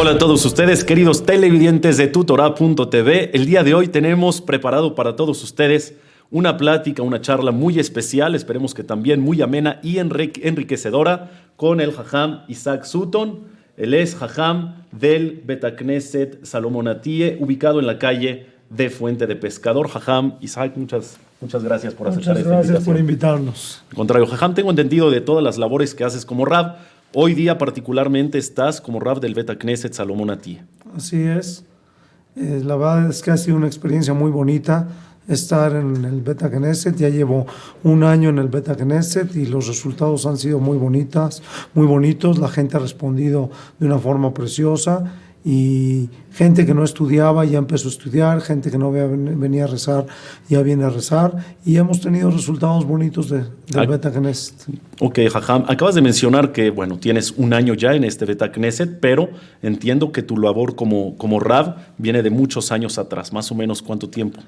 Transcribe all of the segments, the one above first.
Hola a todos ustedes, queridos televidentes de tutorá.tv. El día de hoy tenemos preparado para todos ustedes una plática, una charla muy especial, esperemos que también muy amena y enriquecedora, con el Jajam Isaac Sutton. Él es Jajam del Bet Knesset Salomón Atie, ubicado en la calle de Fuente de Pescador. Jajam Isaac, muchas gracias por aceptar esta invitación. Muchas gracias por invitarnos. Al contrario, Jajam, tengo entendido de todas las labores que haces como Rab. Hoy día particularmente estás como Rab del Bet Knesset Salomón Atie. Así es. La verdad es que ha sido una experiencia muy bonita estar en el Bet Knesset. Ya llevo un año en el Bet Knesset y los resultados han sido muy bonitos. La gente ha respondido de una forma preciosa y gente que no estudiaba ya empezó a estudiar, gente que no venía a rezar ya viene a rezar y hemos tenido resultados bonitos del Bet Knesset. Ok, Jajam, acabas de mencionar que, bueno, tienes un año ya en este Bet Knesset, pero entiendo que tu labor como Rab viene de muchos años atrás. Más o menos, ¿cuánto tiempo?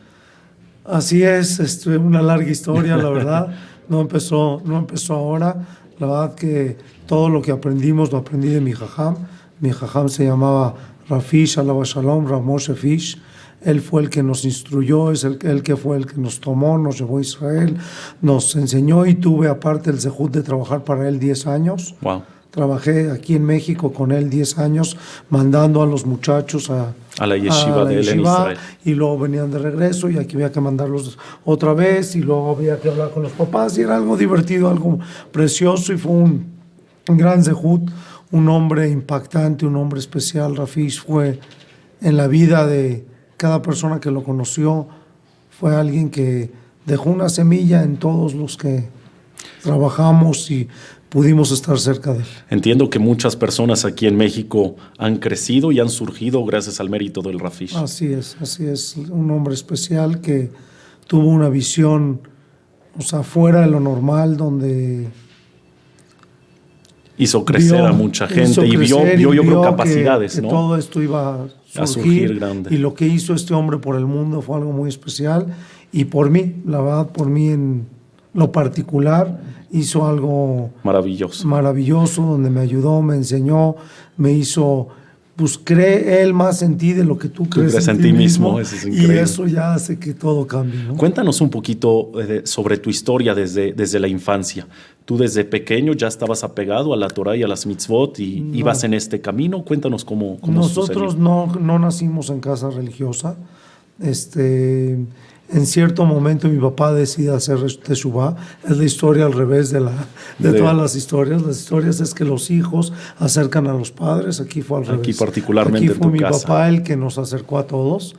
Así es, una larga historia, la verdad. No empezó ahora. La verdad que todo lo que aprendimos lo aprendí de mi Jajam. Mi Jajam se llamaba Rafish Alaba Shalom, Rav Moshe Fish. Él fue el que nos instruyó, es el que fue el que nos tomó, nos llevó a Israel, nos enseñó y tuve aparte el zehut de trabajar para él 10 años. Wow. Trabajé aquí en México con él 10 años, mandando a los muchachos a la yeshiva de él en Israel. Y luego venían de regreso y aquí había que mandarlos otra vez y luego había que hablar con los papás y era algo divertido, algo precioso y fue un gran zehut, un hombre impactante, un hombre especial. Rafish fue en la vida de cada persona que lo conoció, fue alguien que dejó una semilla en todos los que trabajamos y pudimos estar cerca de él. Entiendo que muchas personas aquí en México han crecido y han surgido gracias al mérito del Rafish. Así es, un hombre especial que tuvo una visión, fuera de lo normal, donde hizo crecer a mucha gente y vio yo creo capacidades, que ¿no? Todo esto iba a surgir grande. Y lo que hizo este hombre por el mundo fue algo muy especial y por mí, la verdad, por mí en lo particular hizo algo maravilloso donde me ayudó, me enseñó, me hizo, pues cree él más en ti de lo que tú crees en ti mismo. Eso es increíble. Y eso ya hace que todo cambie, ¿no? Cuéntanos un poquito sobre tu historia desde la infancia. Tú desde pequeño ya estabas apegado a la Torah y a las mitzvot y ibas en este camino. Cuéntanos cómo Nosotros no nacimos en casa religiosa. En cierto momento mi papá decide hacer teshuvá. Es la historia al revés de todas las historias. Las historias es que los hijos acercan a los padres. Aquí fue al revés. Aquí particularmente Aquí fue en tu mi casa. Papá el que nos acercó a todos.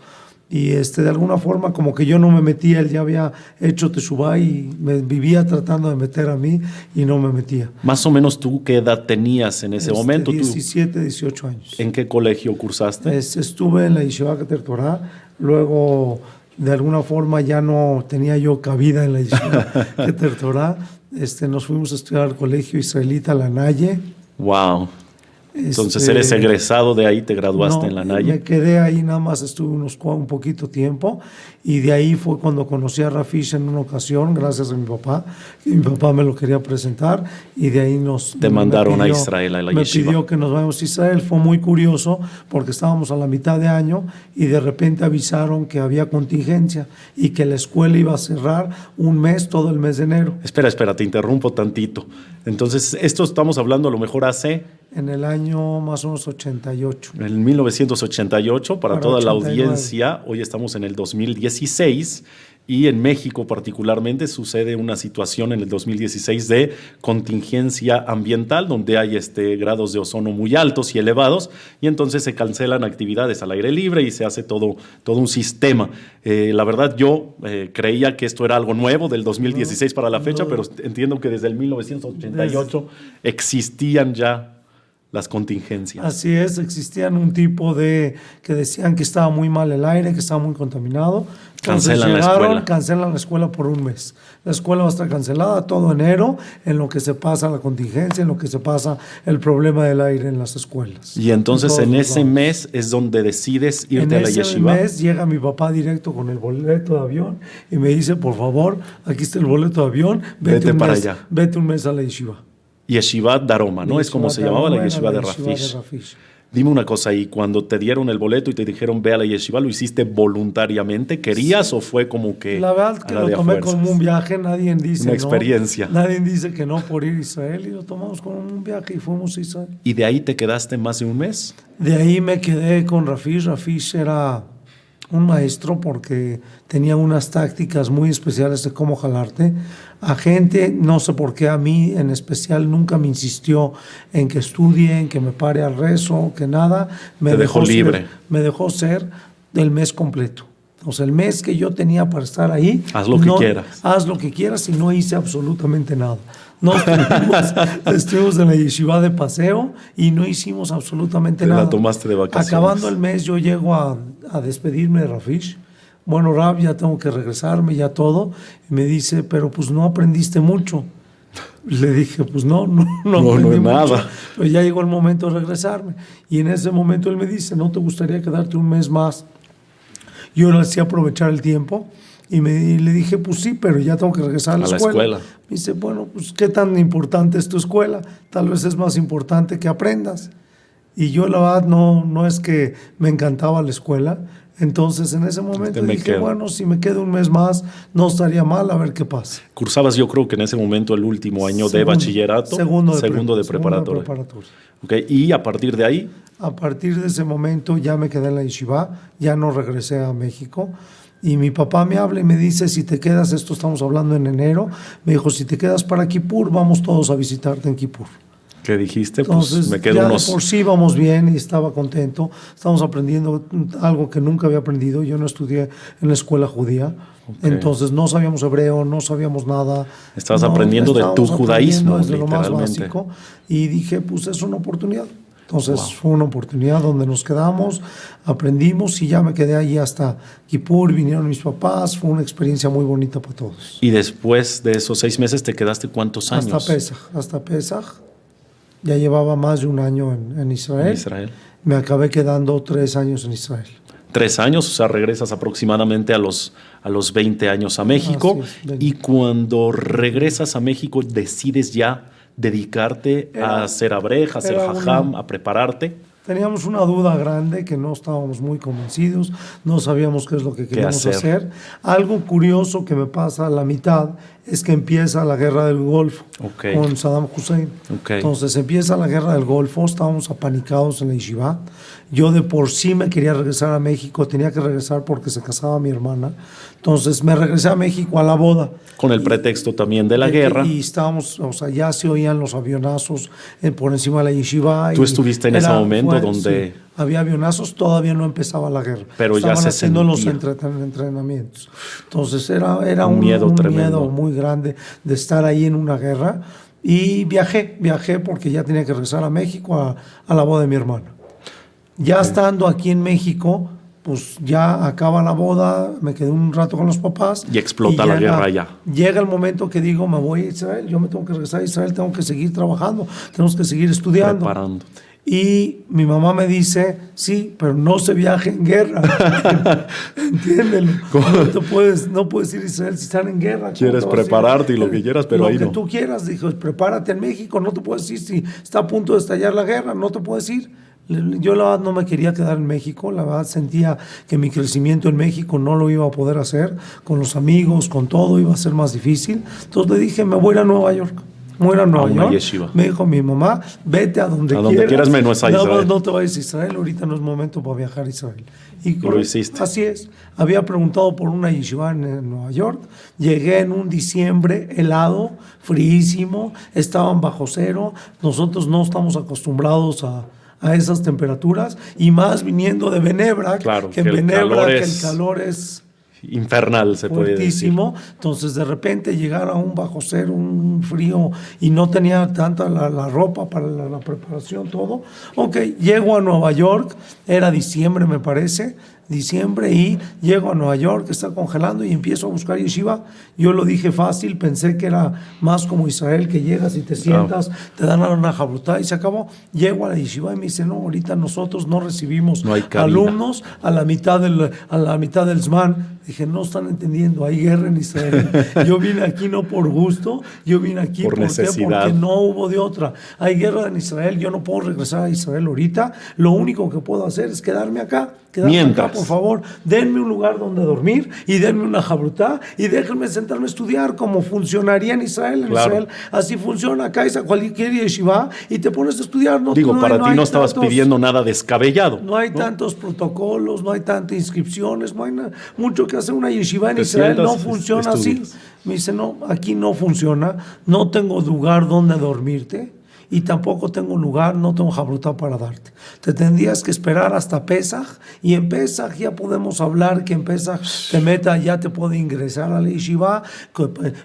Y de alguna forma como que yo no me metía, él ya había hecho teshuvá y me vivía tratando de meter a mí y no me metía. Más o menos tú, ¿qué edad tenías en ese momento? 17, 18 años. ¿En qué colegio cursaste? Estuve en la Yeshiva Keter Torah, luego de alguna forma ya no tenía yo cabida en la Yeshiva Keter Torah. Nos fuimos a estudiar al colegio israelita La Naye. Wow. Entonces eres egresado de ahí, te graduaste en La Naye. Me quedé ahí, nada más estuve un poquito tiempo y de ahí fue cuando conocí a Rafish en una ocasión, gracias a mi papá, que mi papá me lo quería presentar y de ahí te mandaron a Israel, a la yeshiva. Me pidió que nos vayamos a Israel, fue muy curioso porque estábamos a la mitad de año y de repente avisaron que había contingencia y que la escuela iba a cerrar un mes, todo el mes de enero. Espera, te interrumpo tantito. Entonces, esto estamos hablando a lo mejor en el año más o menos 88. En 1988, para toda 89. la audiencia, hoy estamos en el 2016 y en México particularmente sucede una situación en el 2016 de contingencia ambiental donde hay grados de ozono muy altos y elevados y entonces se cancelan actividades al aire libre y se hace todo un sistema. La verdad yo creía que esto era algo nuevo del 2016 para la fecha, pero entiendo que desde el 1988 existían ya las contingencias. Así es, existían un tipo que decían que estaba muy mal el aire, que estaba muy contaminado. Cancelan la escuela por un mes. La escuela va a estar cancelada todo enero, en lo que se pasa la contingencia, en lo que se pasa el problema del aire en las escuelas. Y entonces en ese mes es donde decides irte a la yeshiva. En ese mes llega mi papá directo con el boleto de avión y me dice, por favor, aquí está el boleto de avión, vete para allá. Vete un mes a la yeshiva. Yeshiva Daroma, ¿no? Es como se llamaba la yeshiva de Rafish. Dime una cosa, ¿y cuando te dieron el boleto y te dijeron ve a la yeshiva, lo hiciste voluntariamente? ¿Querías o fue como que La verdad que lo tomé como un viaje, nadie dice una experiencia? No, nadie dice que no por ir a Israel, y lo tomamos como un viaje y fuimos a Israel. ¿Y de ahí te quedaste más de un mes? De ahí me quedé con Rafish. Rafish era un maestro porque tenía unas tácticas muy especiales de cómo jalarte a gente. No sé por qué a mí en especial nunca me insistió en que estudie, en que me pare al rezo, que nada. Te dejó libre. Me dejó ser el mes completo. O sea, el mes que yo tenía para estar ahí. Haz lo que quieras. Haz lo que quieras, y no hice absolutamente nada. Estuvimos en la yeshiva de paseo y no hicimos absolutamente nada. La tomaste de vacaciones. Acabando el mes yo llego a despedirme de Rafish. Bueno, Rab, ya tengo que regresarme, ya todo. Y me dice, pero pues no aprendiste mucho. Le dije, pues no aprendí mucho. Nada. Pero ya llegó el momento de regresarme. Y en ese momento él me dice, ¿no te gustaría quedarte un mes más? Yo le hacía aprovechar el tiempo. Y le dije, pues sí, pero ya tengo que regresar a la escuela. Me dice, bueno, pues ¿qué tan importante es tu escuela? Tal vez es más importante que aprendas. Y yo la verdad no es que me encantaba la escuela. Entonces en ese momento dije, bueno, si me quedo un mes más, no estaría mal, a ver qué pasa. Cursabas, yo creo que en ese momento el último año de bachillerato. Segundo de preparatoria. Okay. Y a partir de ahí. A partir de ese momento ya me quedé en la yeshiva, ya no regresé a México. Y mi papá me habla y me dice, si te quedas, esto estamos hablando en enero, me dijo, si te quedas para Kippur, vamos todos a visitarte en Kippur. ¿Qué dijiste? Entonces, pues me quedo ya unos... por sí vamos bien y estaba contento. Estamos aprendiendo algo que nunca había aprendido. Yo no estudié en la escuela judía, entonces no sabíamos hebreo, no sabíamos nada. Estabas aprendiendo de tu judaísmo, desde lo más literalmente. básico. Y dije, pues es una oportunidad. Entonces fue una oportunidad donde nos quedamos, aprendimos y ya me quedé ahí hasta Kippur, vinieron mis papás, fue una experiencia muy bonita para todos. Y después de esos 6 meses, ¿te quedaste cuántos años? Hasta Pesaj. Ya llevaba más de un año en Israel. Me acabé quedando 3 años en Israel. 3 años, o sea, regresas aproximadamente a los 20 años a México. Y cuando regresas a México, decides ya dedicarte a ser abrej, a ser jajam, a prepararte. Teníamos una duda grande que no estábamos muy convencidos, no sabíamos qué es lo que queríamos hacer. Algo curioso que me pasa a la mitad es que empieza la guerra del Golfo con Saddam Hussein. Entonces empieza la guerra del Golfo, estábamos apanicados en la yeshiva. Yo de por sí me quería regresar a México, tenía que regresar porque se casaba mi hermana. Entonces me regresé a México a la boda. Con el pretexto también de la guerra. Y estábamos, o sea, ya se oían los avionazos por encima de la yeshiva. ¿Tú estuviste en ese momento donde...? Sí, había avionazos, todavía no empezaba la guerra. Pero estaban ya se haciendo sentía. los entrenamientos. Entonces era un miedo muy grande de estar ahí en una guerra. Y viajé porque ya tenía que regresar a México a la boda de mi hermana. Ya estando aquí en México, pues ya acaba la boda, me quedé un rato con los papás. Y explota la guerra ya. Llega el momento que digo, me voy a Israel, yo me tengo que regresar a Israel, tengo que seguir trabajando, tenemos que seguir estudiando. Preparándote. Y mi mamá me dice, sí, pero no se viaja en guerra. Entiéndelo. No puedes ir a Israel si están en guerra. Quieres prepararte y lo que quieras, pero ahí no. Lo que tú quieras, dijo, prepárate en México, no te puedes ir si está a punto de estallar la guerra, no te puedes ir. Yo la verdad no me quería quedar en México, la verdad sentía que mi crecimiento en México no lo iba a poder hacer, con los amigos, con todo, iba a ser más difícil. Entonces le dije, me voy a ir a Nueva York. Yeshiva. Me dijo mi mamá, vete a donde quieras menos a Israel. No te vayas a Israel, ahorita no es momento para viajar a Israel. Y lo hiciste. Así es. Había preguntado por una yeshiva en Nueva York, llegué en un diciembre helado, fríísimo, estaban bajo cero, nosotros no estamos acostumbrados a esas temperaturas, y más viniendo de Benebra, que en Benebra el calor es infernal, se puede decir. Entonces de repente llegar a un bajo cero, un frío, y no tenía tanta la ropa para la preparación, todo. Llego a Nueva York, era diciembre me parece, diciembre, y llego a Nueva York, está congelando, y empiezo a buscar yeshiva. Yo lo dije fácil, pensé que era más como Israel, que llegas y te sientas, te dan una jabrutá y se acabó. Llego a la yeshiva y me dice, no, ahorita nosotros no recibimos alumnos a la mitad del Zman. Dije, no están entendiendo, hay guerra en Israel. Yo vine aquí no por gusto, yo vine aquí por necesidad. Porque no hubo de otra. Hay guerra en Israel, yo no puedo regresar a Israel ahorita. Lo único que puedo hacer es quedarme acá. Acá, por favor, denme un lugar donde dormir y denme una jabrutá y déjenme sentarme a estudiar como funcionaría en Israel. En Israel así funciona. Acá es a cualquier yeshiva y te pones a estudiar. Para ti no estabas pidiendo nada descabellado. No hay tantos protocolos, no hay tantas inscripciones, no hay mucho que hacer. Una yeshiva en Israel no funciona así. Me dice, no, aquí no funciona, no tengo lugar donde dormirte. Y tampoco tengo lugar, no tengo jabrutá para darte. Te tendrías que esperar hasta Pesaj, y en Pesaj ya podemos hablar que en Pesaj te meta, ya te puede ingresar a la yeshiva,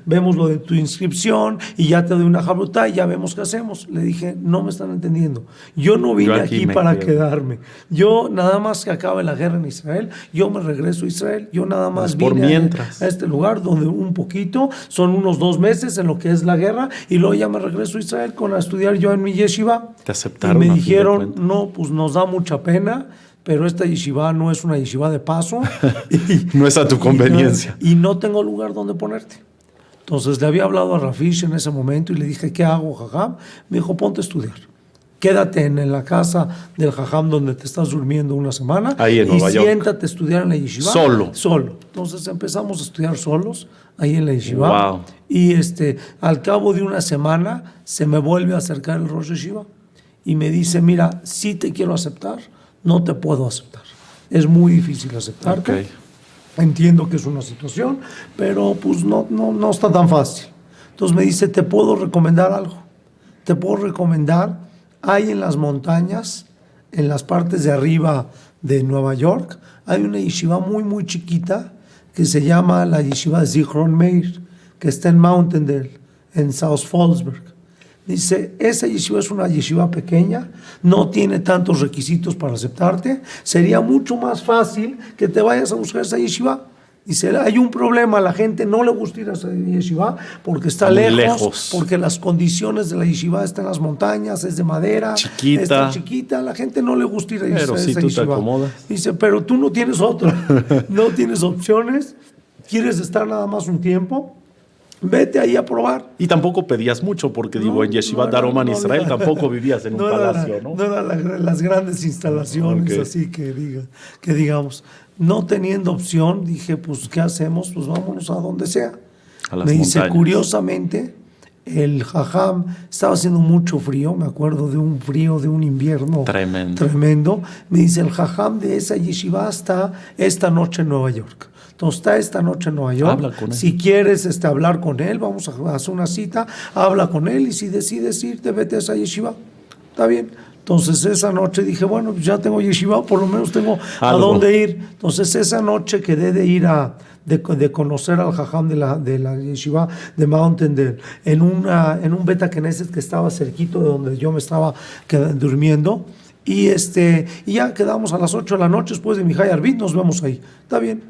vemos lo de tu inscripción y ya te doy una jabrutá y ya vemos qué hacemos. Le dije, no me están entendiendo. Yo no vine aquí para quedarme. Yo nada más que acabe la guerra en Israel, yo me regreso a Israel. Yo nada más vine a este lugar donde un poquito, son unos 2 meses en lo que es la guerra, y luego ya me regreso a Israel a estudiar yo en mi yeshiva. Te aceptaron. Y me dijeron, no, pues nos da mucha pena, pero esta yeshiva no es una yeshiva de paso. No es a tu conveniencia. Y no tengo lugar donde ponerte. Entonces le había hablado a Rafish en ese momento y le dije, ¿qué hago, jajam? Me dijo, ponte a estudiar. Quédate en la casa del jajam donde te estás durmiendo una semana. Ahí en Nueva York. Y siéntate a estudiar en la yeshiva. Solo. Entonces empezamos a estudiar solos ahí en la yeshiva. Wow. Y al cabo de una semana se me vuelve a acercar el Rosh Yeshiva y me dice, mira, sí te quiero aceptar, no te puedo aceptar. Es muy difícil aceptarte. Okay. Entiendo que es una situación, pero pues no está tan fácil. Entonces me dice, te puedo recomendar algo. Te puedo recomendar, hay en las montañas, en las partes de arriba de Nueva York, hay una yeshiva muy, muy chiquita que se llama la yeshiva Zichron Meir, que está en Mountaindale, en South Fallsburg. Dice, esa yeshiva es una yeshiva pequeña, no tiene tantos requisitos para aceptarte, sería mucho más fácil que te vayas a buscar esa yeshiva. Dice, hay un problema, a la gente no le gusta ir a esa yeshiva porque está lejos, porque las condiciones de la yeshiva están en las montañas, es de madera, está chiquita, a la gente no le gusta ir a esa yeshiva. Pero si tú te acomodas. Dice, pero tú no tienes otra, no tienes opciones, quieres estar nada más un tiempo, vete ahí a probar. Y tampoco pedías mucho, porque en Yeshiva Daroman Israel tampoco vivías en un palacio, ¿no? No eran las grandes instalaciones, así que digamos. No teniendo opción, dije, pues, ¿qué hacemos? Pues vámonos a donde sea. A las Me dice, montañas. Curiosamente, el jajam, estaba haciendo mucho frío, me acuerdo de un frío, de un invierno tremendo. Me dice, el jajam de esa yeshiva está esta noche en Nueva York. Entonces está esta noche en Nueva York. Habla con él. Si quieres hablar con él, vamos a hacer una cita, habla con él, y si decides irte, vete a esa yeshiva. Está bien. Entonces esa noche dije, bueno, ya tengo yeshiva, por lo menos tengo a dónde ir. Entonces esa noche quedé de ir de conocer al jajam de la yeshiva de Mountaindale en un Beta Knesset que estaba cerquito de donde yo me estaba durmiendo. Y ya quedamos a las 8 de la noche después de Mihai Arbit, nos vemos ahí. Está bien,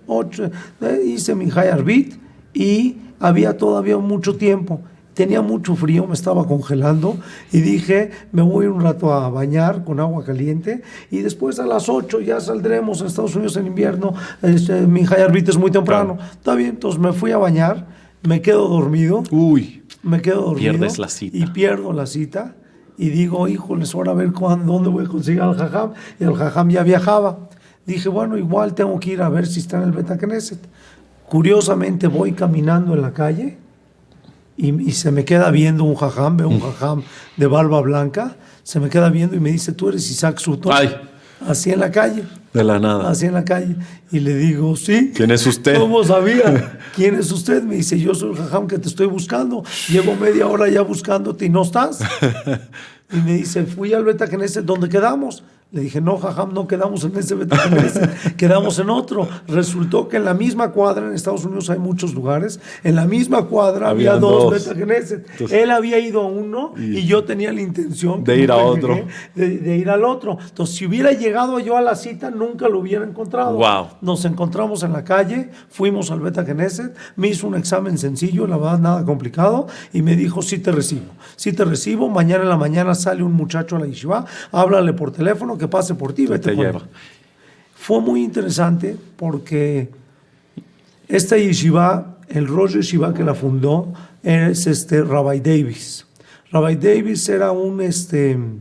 hice Mihai Arbit y había todavía mucho tiempo. Tenía mucho frío, me estaba congelando y dije, me voy un rato a bañar con agua caliente y después a las 8 ya saldremos a Estados Unidos en invierno. Mihai Arbit es muy temprano. Claro. Está bien, entonces me fui a bañar, me quedo dormido. Pierdes la cita. Y pierdo la cita. Y digo, híjoles, ahora a ver dónde voy a conseguir al jajam. Y el jajam ya viajaba. Dije, bueno, igual tengo que ir a ver si está en el Beta Knesset. Curiosamente voy caminando en la calle y se me queda viendo un jajam, veo un jajam de barba blanca, se me queda viendo y me dice, ¿tú eres Isaac Sutton? ¡Ay! Así en la calle. De la nada. Así en la calle. Y le digo, sí. ¿Quién es usted? ¿Cómo sabía? ¿Quién es usted? Me dice, yo soy el jajam que te estoy buscando. Llevo media hora ya buscándote y no estás. Y me dice, fui al Beta Knesset donde quedamos. Le dije, no, jajam, no quedamos en ese Bet Knesset, quedamos en otro. Resultó que en la misma cuadra, en Estados Unidos hay muchos lugares, en la misma cuadra había dos Bet Knesset. Él había ido a uno y yo tenía la intención de ir a otro. De ir al otro. Entonces, si hubiera llegado yo a la cita, nunca lo hubiera encontrado. Wow. Nos encontramos en la calle, fuimos al Bet Knesset, me hizo un examen sencillo, la verdad, nada complicado, y me dijo, sí te recibo, mañana en la mañana sale un muchacho a la yeshiva, háblale por teléfono, que pase por ti, vete con él. Fue muy interesante porque esta yeshiva, el Rosh Yeshiva que la fundó es Rabbi Davis. Rabbi Davis era uno de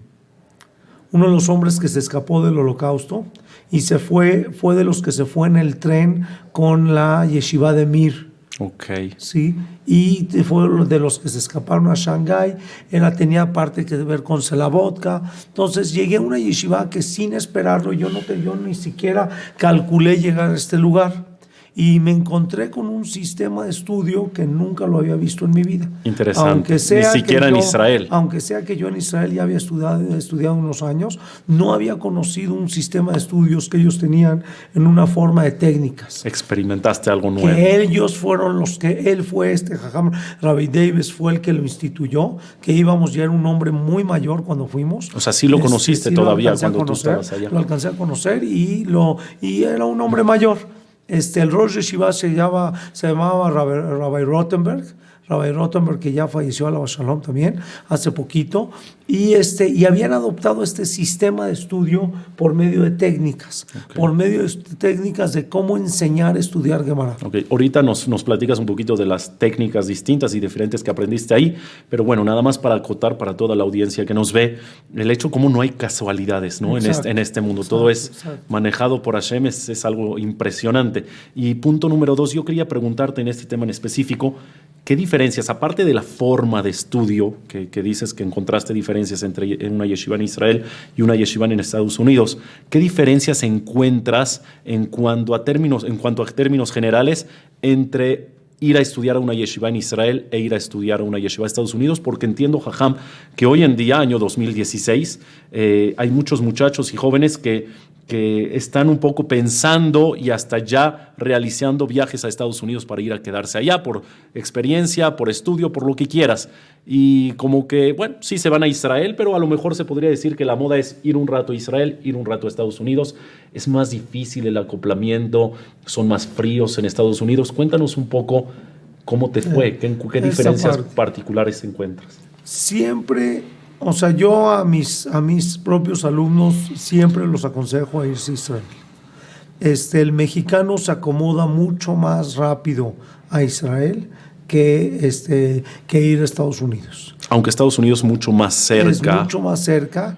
los hombres que se escapó del Holocausto y fue de los que se fue en el tren con la yeshiva de Mir. Okay. Sí, y fue de los que se escaparon a Shanghái. Tenía parte que ver con Selavodka. Entonces llegué a una yeshiva que sin esperarlo, yo ni siquiera calculé llegar a este lugar. Y me encontré con un sistema de estudio que nunca lo había visto en mi vida. Interesante. Ni siquiera en Israel. Aunque sea que yo en Israel ya había estudiado unos años, no había conocido un sistema de estudios que ellos tenían en una forma de técnicas. Experimentaste algo nuevo. Que ellos fueron él fue Jajam Rabbi Davis fue el que lo instituyó, que íbamos, ya era un hombre muy mayor cuando fuimos. O sea, sí lo conociste todavía cuando tú estabas allá. Lo alcancé a conocer y era un hombre mayor. El Rosh Yeshiva se llamaba Rabbi Rottenberg, que ya falleció, a la Shalom también, hace poquito, y habían adoptado este sistema de estudio por medio de técnicas, de cómo enseñar a estudiar Gemara. Okay. Ahorita nos platicas un poquito de las técnicas distintas y diferentes que aprendiste ahí, pero bueno, nada más para acotar para toda la audiencia que nos ve, el hecho como no hay casualidades, ¿no? En este mundo, todo es manejado por Hashem, es algo impresionante. Y punto número 2, yo quería preguntarte en este tema en específico, ¿qué diferencias, aparte de la forma de estudio, que dices que encontraste diferencias entre una yeshiva en Israel y una yeshiva en Estados Unidos, qué diferencias encuentras en cuanto a términos generales entre ir a estudiar a una yeshiva en Israel e ir a estudiar a una yeshiva en Estados Unidos? Porque entiendo, Jajam, que hoy en día, año 2016, hay muchos muchachos y jóvenes que están un poco pensando y hasta ya realizando viajes a Estados Unidos para ir a quedarse allá por experiencia, por estudio, por lo que quieras. Y como que, bueno, sí se van a Israel, pero a lo mejor se podría decir que la moda es ir un rato a Israel, ir un rato a Estados Unidos. Es más difícil el acoplamiento, son más fríos en Estados Unidos. Cuéntanos un poco cómo te fue, qué diferencias particulares encuentras. Siempre... O sea, yo a mis propios alumnos siempre los aconsejo a irse a Israel. El mexicano se acomoda mucho más rápido a Israel que ir a Estados Unidos. Aunque Estados Unidos es mucho más cerca. Es mucho más cerca.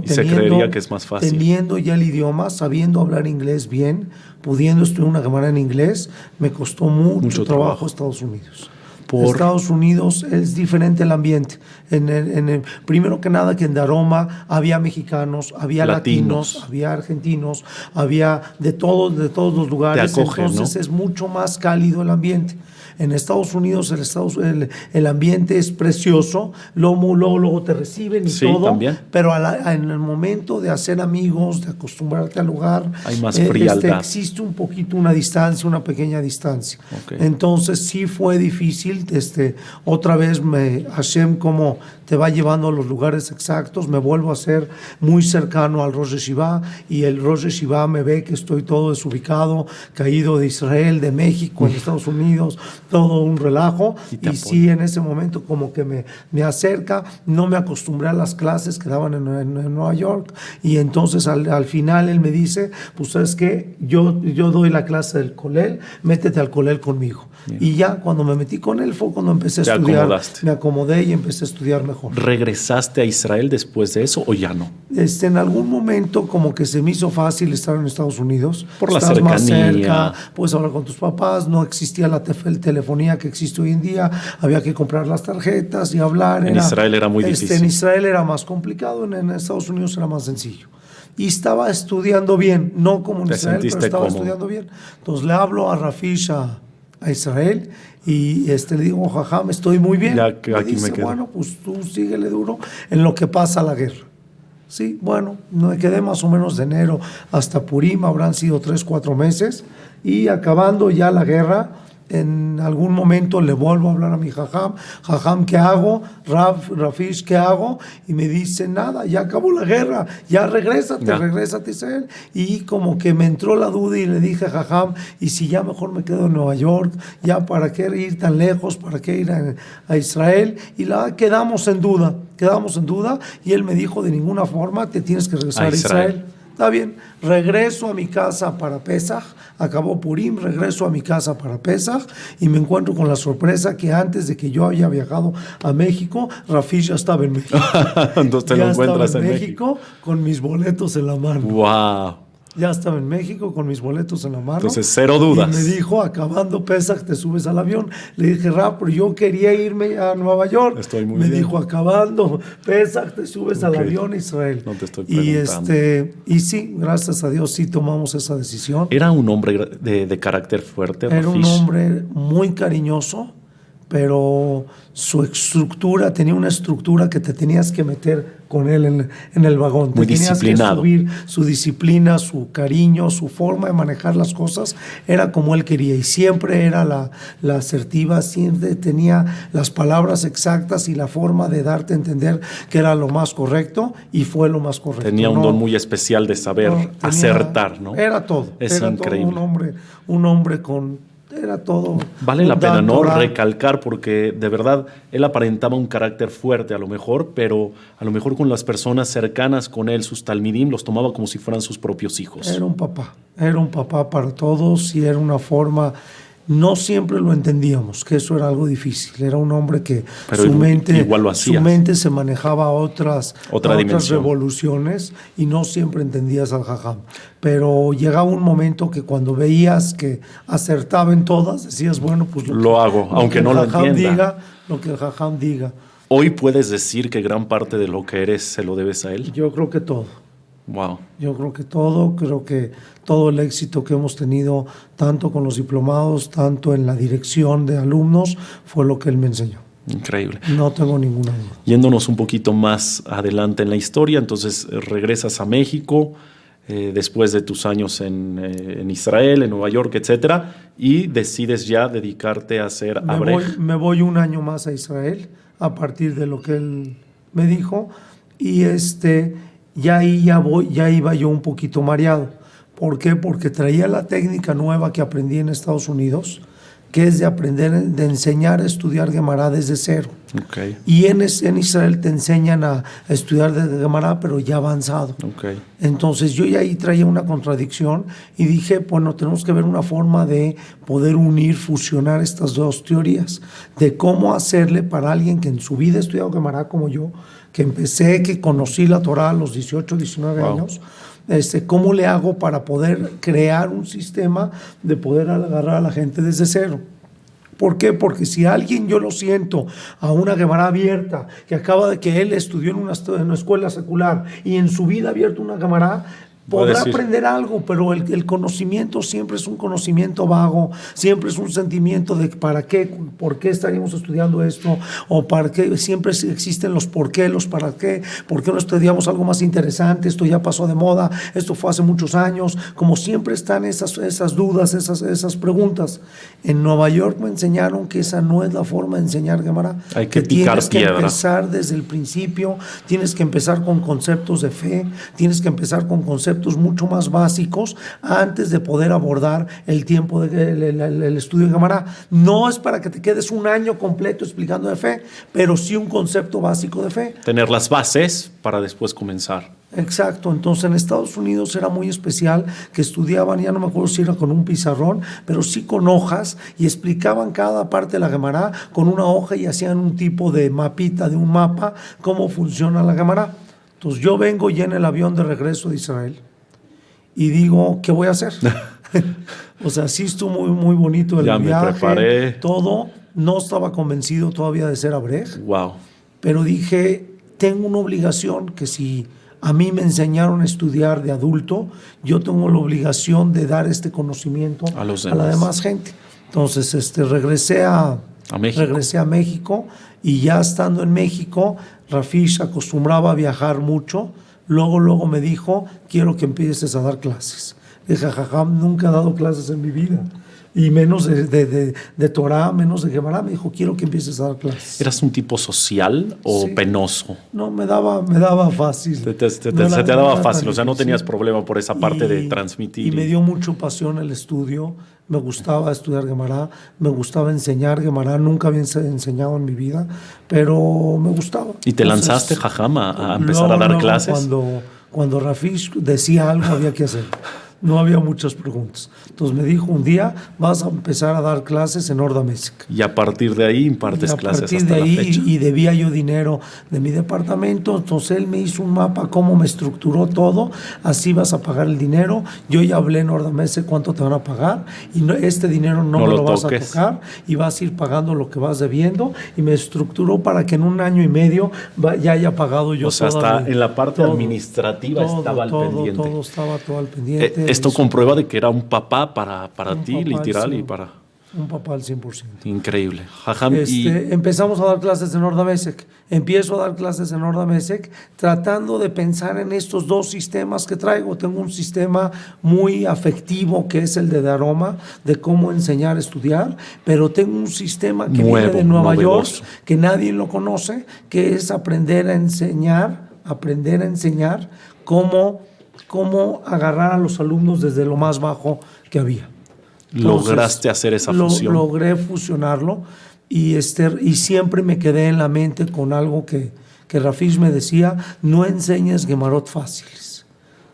Se creería que es más fácil. Teniendo ya el idioma, sabiendo hablar inglés bien, pudiendo estudiar una Gemara en inglés, me costó mucho trabajo Estados Unidos. Estados Unidos es diferente el ambiente. Primero que nada, que en Daroma había mexicanos, había latinos, había argentinos, había de todos los lugares. Te acoge, entonces, ¿no? Es mucho más cálido el ambiente. En Estados Unidos el ambiente es precioso, luego te reciben y todo, también. Pero en el momento de hacer amigos, de acostumbrarte al lugar, hay más frialdad. Existe un poquito una pequeña distancia. Okay. Entonces sí fue difícil, otra vez Hashem como te va llevando a los lugares exactos, me vuelvo a ser muy cercano al Rosh Yeshiva y el Rosh Yeshiva me ve que estoy todo desubicado, caído de Israel, de México, en Estados Unidos, todo un relajo, y sí, en ese momento como que me acerca. No me acostumbré a las clases que daban en Nueva York, y entonces al final él me dice, pues sabes qué, yo doy la clase del Kolel, métete al Kolel conmigo. Bien. Y ya cuando me metí con él fue cuando empecé a estudiar. Acomodaste. Me acomodé y empecé a estudiar mejor. ¿Regresaste a Israel después de eso o ya no? En algún momento como que se me hizo fácil estar en Estados Unidos. Por la cercanía. Más cerca, puedes hablar con tus papás, no existía la telefonía que existe hoy en día, había que comprar las tarjetas y hablar. En Israel era muy difícil. En Israel era más complicado, en Estados Unidos era más sencillo. Y estaba estudiando bien, no como en Israel, pero estaba estudiando bien. Entonces le hablo a Rafish a Israel y le digo, Jajam, estoy muy bien. Ya que aquí dice, me quedo. Bueno, pues tú síguele duro en lo que pasa la guerra. Sí, bueno, me quedé más o menos de enero hasta Purim, habrán sido 3, 4 meses, y acabando ya la guerra, en algún momento le vuelvo a hablar a mi jajam, jajam, ¿qué hago? Rafish, ¿qué hago? Y me dice, nada, ya acabó la guerra, ya regrésate a Israel. Y como que me entró la duda y le dije, jajam, y si ya mejor me quedo en Nueva York, ya para qué ir tan lejos, para qué ir a Israel, y quedamos en duda, y él me dijo, de ninguna forma te tienes que regresar a Israel. Está bien, regreso a mi casa para Pesaj, acabó Purim, regreso a mi casa para Pesaj y me encuentro con la sorpresa que antes de que yo haya viajado a México, Rafish ya estaba en México. Entonces te lo encuentras en México con mis boletos en la mano. ¡Wow! Ya estaba en México con mis boletos en la mano. Entonces, cero dudas. Y me dijo, acabando Pesaj, te subes al avión. Le dije, pero yo quería irme a Nueva York. Estoy muy bien. Me dijo, acabando Pesaj, te subes al avión a Israel. No te estoy preguntando. Y sí, gracias a Dios, sí tomamos esa decisión. ¿Era un hombre de carácter fuerte, Rafish? Era un hombre muy cariñoso, pero su estructura, tenía una estructura que te tenías que meter con él en el vagón. Muy te tenías disciplinado. que subir, su disciplina, su cariño, su forma de manejar las cosas, era como él quería. Y siempre era la asertiva, siempre tenía las palabras exactas y la forma de darte a entender que era lo más correcto, y fue lo más correcto. Tenía un don muy especial de saber acertar, ¿no? Era todo. Es increíble. Todo un hombre con... Era todo. Vale la pena, ¿no? Recalcar, porque de verdad él aparentaba un carácter fuerte a lo mejor, pero a lo mejor con las personas cercanas con él, sus talmidim, los tomaba como si fueran sus propios hijos. Era un papá para todos, y era una forma... No siempre lo entendíamos, que eso era algo difícil. Era un hombre que pero su mente se manejaba a otras revoluciones, y no siempre entendías al jajam. Pero llegaba un momento que cuando veías que acertaba en todas, decías, bueno, pues lo hago, aunque no lo entienda. Lo que el jajam diga. ¿Hoy puedes decir que gran parte de lo que eres se lo debes a él? Yo creo que todo. Wow. Yo creo que todo el éxito que hemos tenido, tanto con los diplomados, tanto en la dirección de alumnos, fue lo que él me enseñó. Increíble. No tengo ninguna duda. Yéndonos un poquito más adelante en la historia, entonces regresas a México después de tus años en Israel, en Nueva York, etcétera, y decides ya dedicarte a ser abrej. Me voy un año más a Israel a partir de lo que él me dijo, y ya iba yo un poquito mareado. ¿Por qué? Porque traía la técnica nueva que aprendí en Estados Unidos, que es de enseñar a estudiar Gemara desde cero. Okay. Y en Israel te enseñan a estudiar de Gemara, pero ya avanzado. Okay. Entonces yo ya ahí traía una contradicción y dije, bueno, tenemos que ver una forma de poder fusionar estas dos teorías, de cómo hacerle para alguien que en su vida ha estudiado Gemara como yo, que conocí la Torah a los 18, 19 años, ¿cómo le hago para poder crear un sistema de poder agarrar a la gente desde cero? ¿Por qué? Porque si alguien yo lo siento a una Gemara abierta, que él estudió en una escuela secular y en su vida ha abierto una Gemara, podrá aprender algo, pero el conocimiento siempre es un conocimiento vago, siempre es un sentimiento de para qué, por qué estaríamos estudiando esto, o para qué, siempre existen los por qué, los para qué, por qué no estudiamos algo más interesante, esto ya pasó de moda, esto fue hace muchos años, como siempre están esas dudas, esas preguntas. En Nueva York me enseñaron que esa no es la forma de enseñar Gemara. Hay que picar tienes piedra. Que empezar desde el principio, tienes que empezar con conceptos de fe, tienes que empezar con conceptos mucho más básicos antes de poder abordar el tiempo del estudio de Gemara. No es para que te quedes un año completo explicando de fe, pero sí un concepto básico de fe. Tener las bases para después comenzar. Exacto. Entonces en Estados Unidos era muy especial que estudiaban, ya no me acuerdo si era con un pizarrón, pero sí con hojas, y explicaban cada parte de la Gemara con una hoja y hacían un tipo de mapita, de un mapa, cómo funciona la Gemara. Entonces yo vengo ya en el avión de regreso de Israel y digo, ¿qué voy a hacer? O sea, sí estuvo muy, muy bonito el viaje. Ya me preparé. Todo. No estaba convencido todavía de ser abrej. Wow. Pero dije, tengo una obligación que si a mí me enseñaron a estudiar de adulto, yo tengo la obligación de dar este conocimiento a la demás gente. Entonces regresé a México, y ya estando en México, Rafish acostumbraba a viajar mucho. Luego me dijo, quiero que empieces a dar clases. Dije, Jajam, nunca he dado clases en mi vida. Y menos de Torah, menos de Gemara. Me dijo, quiero que empieces a dar clases. ¿Eras un tipo social o Sí. penoso? No, me daba fácil. Se te No era- daba no era fácil, tan o sea, no difícil. tenías problema por esa parte de transmitir. Y me dio mucho pasión el estudio. Me gustaba estudiar Gemara, me gustaba enseñar Gemara. Nunca había enseñado en mi vida, pero me gustaba. ¿Y te Entonces, lanzaste, Jajam, a empezar a luego, dar luego, clases? Cuando Rafish decía algo, había que hacer. No había muchas preguntas. Entonces me dijo, un día vas a empezar a dar clases en Orda Mesic. Y a partir de ahí impartes Y a clases partir hasta de la ahí, fecha. y debía yo dinero de mi departamento, entonces él me hizo un mapa, cómo me estructuró todo, así vas a pagar el dinero. Yo ya hablé en Ordamese cuánto te van a pagar, y este dinero no No me lo lo vas a toques. tocar, y vas a ir pagando lo que vas debiendo, y me estructuró para que en 1 año y medio ya haya pagado yo O sea, toda hasta en la parte administrativa estaba al pendiente. Todo estaba todo al pendiente. Esto comprueba de que era un papá para Un ti, papá, literal, sí. y para... Un papá al 100%. Increíble. Jajam, Empezamos a dar clases en Ordamesec. Empiezo a dar clases en Ordamesec tratando de pensar en estos 2 sistemas que traigo. Tengo un sistema muy afectivo que es el de Daroma, de cómo enseñar a estudiar, pero tengo un sistema que viene de Nueva novedoso. York, que nadie lo conoce, que es aprender a enseñar cómo agarrar a los alumnos desde lo más bajo que había. lograste hacer esa fusión. Logré fusionarlo y siempre me quedé en la mente con algo que Rafish me decía, no enseñes Gemarot fáciles.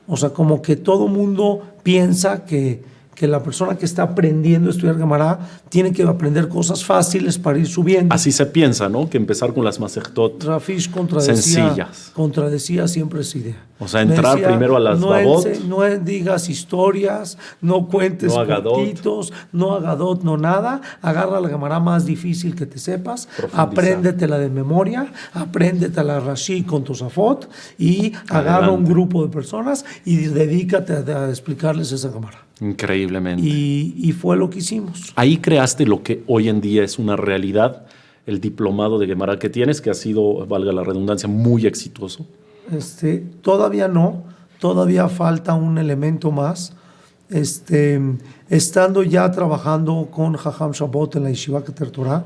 O sea, como que todo mundo piensa que la persona que está aprendiendo a estudiar Gemara tiene que aprender cosas fáciles para ir subiendo. Así se piensa, ¿no? Que empezar con las Masechtot Rafish sencillas. contradecía siempre esa idea. O sea, entrar primero a las babot. No digas historias, no cuentes No agadot. cuentitos, no agadot, no nada. Agarra la Gemara más difícil que te sepas, Profundizar. apréndetela de memoria, apréndetela Rashi con Tosafot y agarra un Adelante. grupo de personas y dedícate a explicarles esa Gemara. Increíblemente. Y fue lo que hicimos. Ahí creaste lo que hoy en día es una realidad, el diplomado de Gemara que tienes, que ha sido, valga la redundancia, muy exitoso. Todavía no, todavía falta un elemento más. Estando ya trabajando con Jajam Shabbat en la Yeshiva Keter Torah,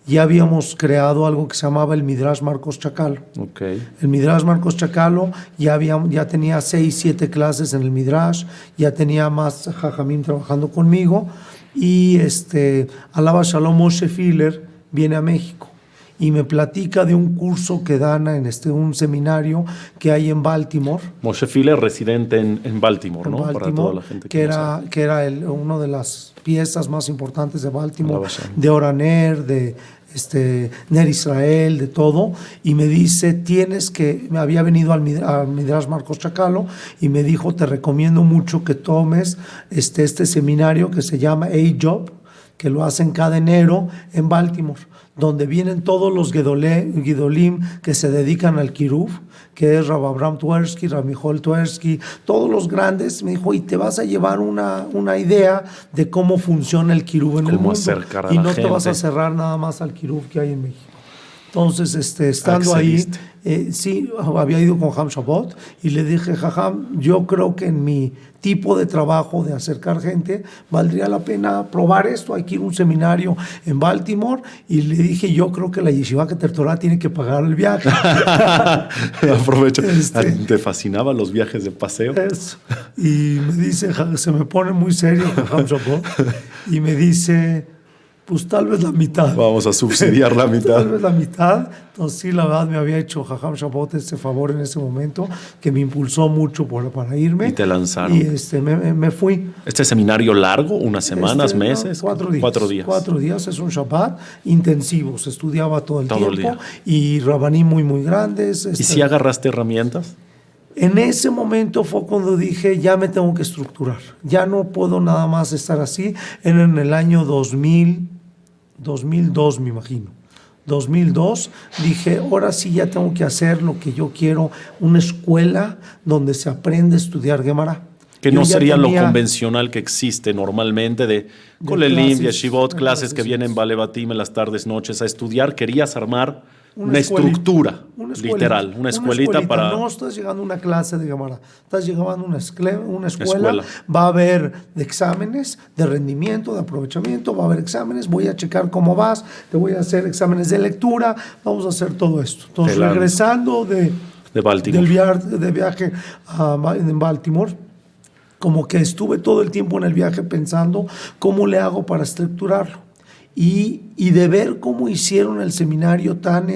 ya habíamos creado algo que se llamaba el Midrash Marcos Chacalo. Okay. El Midrash Marcos Chacalo ya tenía 6, 7 clases en el Midrash, ya tenía más Jajamim trabajando conmigo, y Alaba Shalom Moshe Filler viene a México y me platica de un curso que dan en un seminario que hay en Baltimore. Moshe Filler, residente en Baltimore, ¿no? Para toda Baltimore, la gente que no sabe. era una de las piezas más importantes de Baltimore, Alaba Shalom. de Oraner, de Ner Israel, de todo, y me dice, me había venido al Midrash Marcos Chacalo, y me dijo, te recomiendo mucho que tomes este seminario que se llama A-Job, que lo hacen cada enero en Baltimore, donde vienen todos los Gidolim que se dedican al Kiruv, que es Rab Abraham Twersky, Rab Mijoel Twersky, todos los grandes. Me dijo, y te vas a llevar una idea de cómo funciona el Kiruv en el Cómo mundo, acercar a y la no te vas a gente. cerrar nada más al Kiruv que hay en México. Entonces, estando ahí, Accediste. sí, había ido con Ham Shabbat y le dije, Jajam, yo creo que en mi tipo de trabajo de acercar gente, valdría la pena probar esto. Hay que ir a un seminario en Baltimore, y le dije, yo creo que la Yeshiva Keter Torah tiene que pagar el viaje. Aprovecho. ¿Te fascinaban los viajes de paseo? Eso. Y me dice, se me pone muy serio Jajam Shabbat, y me dice, pues tal vez la mitad. Vamos a subsidiar la mitad. Tal vez la mitad. Entonces sí, la verdad me había hecho Jajam Shabbat ese favor en ese momento, que me impulsó mucho para irme. Y te lanzaron. Y me fui. ¿Este seminario largo? ¿Unas semanas, meses? 4 días. 4 días. 4 días, es un Shabbat intensivo. Se estudiaba todo el Todo el tiempo. día. Y rabaní muy grandes. ¿Y si agarraste herramientas? En ese momento fue cuando dije, ya me tengo que estructurar. Ya no puedo nada más estar así. Era en el año 2002, me imagino. 2002, dije, ahora sí ya tengo que hacer lo que yo quiero, una escuela donde se aprende a estudiar Gemara. Que Yo no ya sería lo tenía convencional que existe normalmente de Kolelim, clases, Yeshivot, de clases que clases. vienen Balebatim en las tardes, noches a estudiar. Querías armar una escuelita, estructura, una literal, una escuelita para No estás llegando a una clase de Gemara, estás llegando a una escuela. escuela. Va a haber de exámenes, de rendimiento, de aprovechamiento, va a haber exámenes, voy a checar cómo vas, te voy a hacer exámenes de lectura, vamos a hacer todo esto. Entonces, Claro. regresando De Baltimore. de viaje en Baltimore, como que estuve todo el tiempo en el viaje pensando cómo le hago para estructurarlo. Y de ver cómo hicieron el seminario tan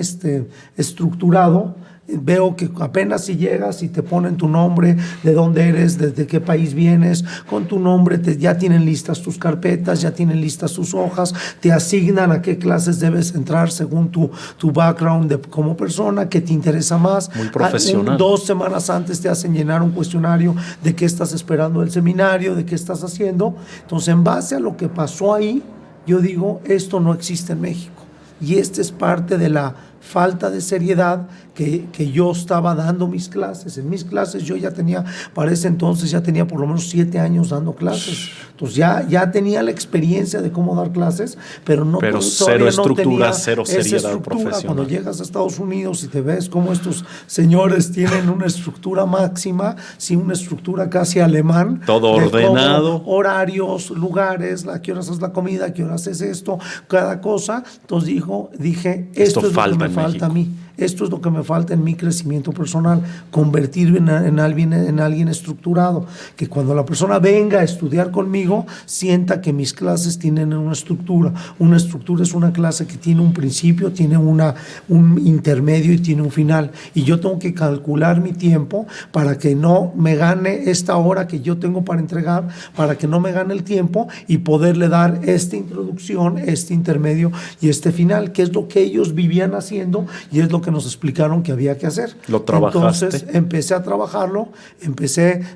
estructurado, veo que apenas si llegas y te ponen tu nombre, de dónde eres, desde qué país vienes, con tu nombre ya tienen listas tus carpetas, ya tienen listas tus hojas, te asignan a qué clases debes entrar según tu background como persona, qué te interesa más. Muy profesional. 2 semanas antes te hacen llenar un cuestionario de qué estás esperando del seminario, de qué estás haciendo. Entonces, en base a lo que pasó ahí, yo digo, esto no existe en México. Y esta es parte de la falta de seriedad que yo estaba dando mis clases. En mis clases yo ya tenía, para ese entonces ya tenía por lo menos 7 años dando clases. Entonces ya tenía la experiencia de cómo dar clases, pero cero estructura, no tenía cero esa seriedad estructura. profesional. Cuando llegas a Estados Unidos y te ves cómo estos señores tienen una estructura máxima, sí, una estructura casi alemán. Todo ordenado. Horarios, lugares, a qué horas es la comida, a qué horas es esto, cada cosa. Entonces dije, esto es lo que me falta a mí. Esto es lo que me falta en mi crecimiento personal, convertirme en alguien estructurado, que cuando la persona venga a estudiar conmigo, sienta que mis clases tienen una estructura. Una estructura es una clase que tiene un principio, tiene un intermedio y tiene un final. Y yo tengo que calcular mi tiempo para que no me gane esta hora que yo tengo para entregar, para que no me gane el tiempo y poderle dar esta introducción, este intermedio y este final, que es lo que ellos vivían haciendo y es lo que nos explicaron que había que hacer. Lo trabajaste. Entonces empecé a trabajarlo,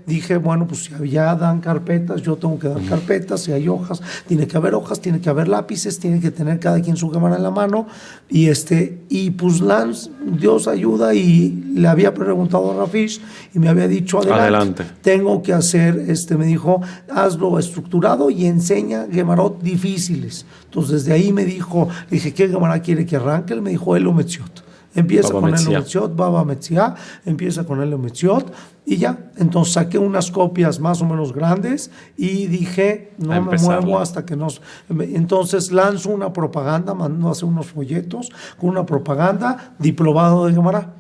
dije, bueno, pues si ya dan carpetas, yo tengo que dar carpetas, si hay hojas, tiene que haber hojas, tiene que haber lápices, tiene que tener cada quien su cámara en la mano, y pues Lance, Dios ayuda, y le había preguntado a Rafish y me había dicho, adelante. Tengo que hacer, me dijo, hazlo estructurado y enseña Gemarot difíciles. Entonces desde ahí me dijo, le dije, ¿qué Gemara quiere que arranque? Él me dijo, Elo Metziot. Empieza con el Metziot, Baba Metzia, empieza con el Metziot y ya. Entonces saqué unas copias más o menos grandes y dije, no me muevo hasta que nos... Entonces lanzo una propaganda, mando a hacer unos folletos con una propaganda, diplomado de Gemara.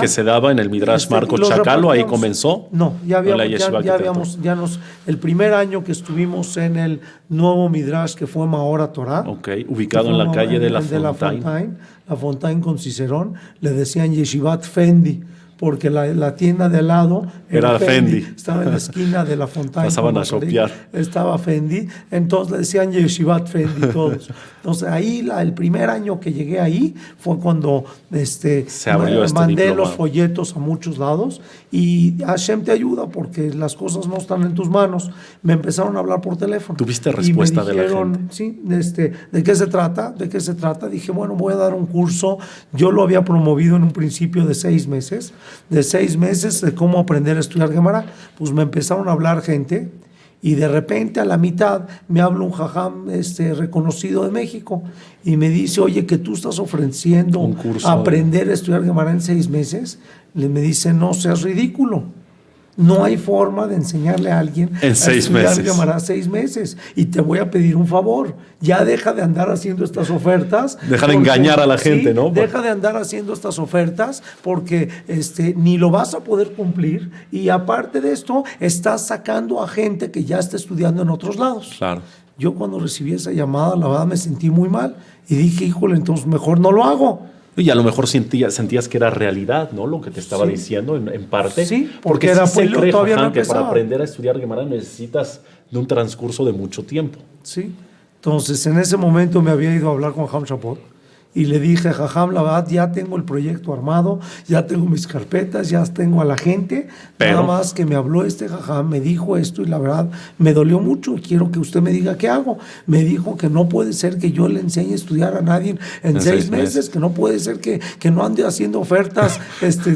Que se daba en el Midrash Marco Chacalo, ahí comenzó. No, el primer año que estuvimos en el nuevo Midrash que fue Mahora Torah. Ok, ubicado en la calle de la Fontaine. La Fontaine con Cicerón, le decían Yeshivat Fendi, porque la tienda de al lado era Fendi. Estaba en la esquina de la Fontaine. Pasaban a shopear. Estaba Fendi, entonces le decían Yeshivat Fendi todos. Entonces ahí, el primer año que llegué ahí, fue cuando se abrió mandé diplomado. los folletos a muchos lados, y Hashem te ayuda porque las cosas no están en tus manos. Me empezaron a hablar por teléfono. ¿Tuviste respuesta de la gente? Sí, ¿de qué se trata? ¿De qué se trata? Dije, bueno, voy a dar un curso. Yo lo había promovido en un principio de 6 meses. De 6 meses de cómo aprender a estudiar Gemara. Pues me empezaron a hablar gente, y de repente a la mitad me habla un jajam reconocido de México y me dice, oye, que tú estás ofreciendo un curso, aprender a estudiar Gemara en 6 meses. Me dice, no seas ridículo. No hay forma de enseñarle a alguien en 6 meses. Gemara 6 meses. Y te voy a pedir un favor. Ya deja de andar haciendo estas ofertas. Deja de engañar a la gente, ¿no? Deja de andar haciendo estas ofertas porque ni lo vas a poder cumplir. Y aparte de esto, estás sacando a gente que ya está estudiando en otros lados. Claro. Yo cuando recibí esa llamada, la verdad me sentí muy mal. Y dije, híjole, entonces mejor no lo hago. Y a lo mejor sentías que era realidad, ¿no? Lo que te estaba diciendo en parte. Sí, porque era sí se cree, todavía no que para empezaba. aprender a estudiar Gemara necesitas de un transcurso de mucho tiempo. Sí. Entonces, en ese momento me había ido a hablar con Jajam Shapot y le dije, Jajam, la verdad, ya tengo el proyecto armado, ya tengo mis carpetas, ya tengo a la gente. Pero nada más que me habló Jajam, me dijo esto y la verdad me dolió mucho. Quiero que usted me diga qué hago. Me dijo que no puede ser que yo le enseñe a estudiar a nadie en 6 meses, que no puede ser que no ande haciendo ofertas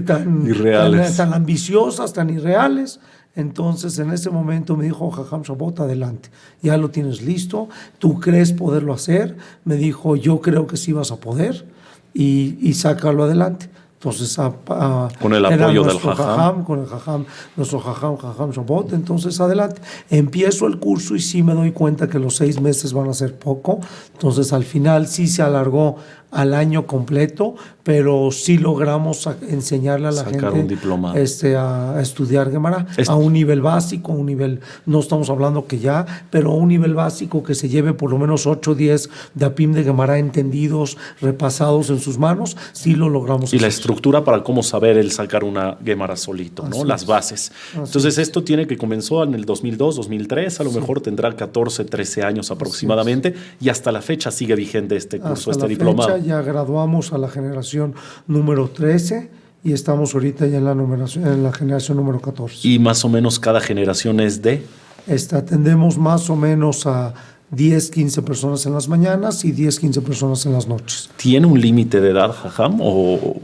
tan irreales, tan ambiciosas, tan irreales. Entonces, en ese momento me dijo Jajam Shabot, adelante, ya lo tienes listo, ¿tú crees poderlo hacer? Me dijo, yo creo que sí vas a poder y sácalo adelante. Entonces, con el apoyo del Jajam. Con el Jajam, nuestro Jajam Shabot, entonces adelante. Empiezo el curso y sí me doy cuenta que los 6 meses van a ser poco. Entonces, al final sí se alargó al año completo, pero sí logramos enseñarle a la sacar gente un diplomado. A estudiar Gemara a un nivel básico, un nivel, no estamos hablando que ya, pero un nivel básico que se lleve por lo menos 8 o 10 dapim de Gemara entendidos, repasados en sus manos, sí lo logramos. Y la estructura para cómo saber el sacar una Gemara solito, ¿no? Así Las es. bases. Así Entonces, es. esto tiene que comenzó en el 2002, 2003, a lo mejor tendrá 14, 13 años aproximadamente, y hasta la fecha sigue vigente este curso, Hasta este la diplomado. fecha ya graduamos a la generación número 13 y estamos ahorita ya en la generación número 14. Y más o menos cada generación es de... Atendemos más o menos a 10, 15 personas en las mañanas y 10, 15 personas en las noches. ¿Tiene un límite de edad, Jajam? ¿O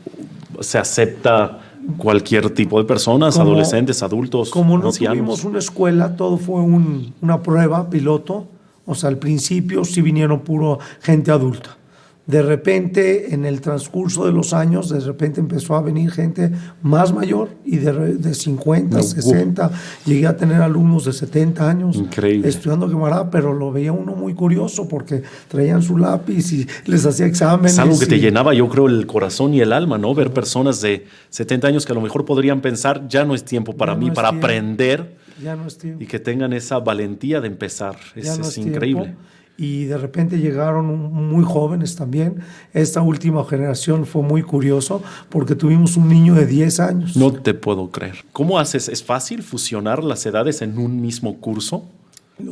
se acepta cualquier tipo de personas, adolescentes, adultos, Como no ancianos? tuvimos una escuela, todo fue una prueba piloto. O sea, al principio sí vinieron puro gente adulta. De repente, en el transcurso de los años, de repente empezó a venir gente más mayor y de 50, 60. Llegué a tener alumnos de 70 años. Increíble. Estudiando Gemara, pero lo veía uno muy curioso porque traían su lápiz y les hacía exámenes. Es algo que te llenaba, yo creo, el corazón y el alma, ¿no? Ver personas de 70 años que a lo mejor podrían pensar, ya no es tiempo para mí, para aprender. Ya no es tiempo. Y que tengan esa valentía de empezar. Es increíble. Tiempo. Y de repente llegaron muy jóvenes también. Esta última generación fue muy curioso porque tuvimos un niño de 10 años. No te puedo creer. ¿Cómo haces? ¿Es fácil fusionar las edades en un mismo curso?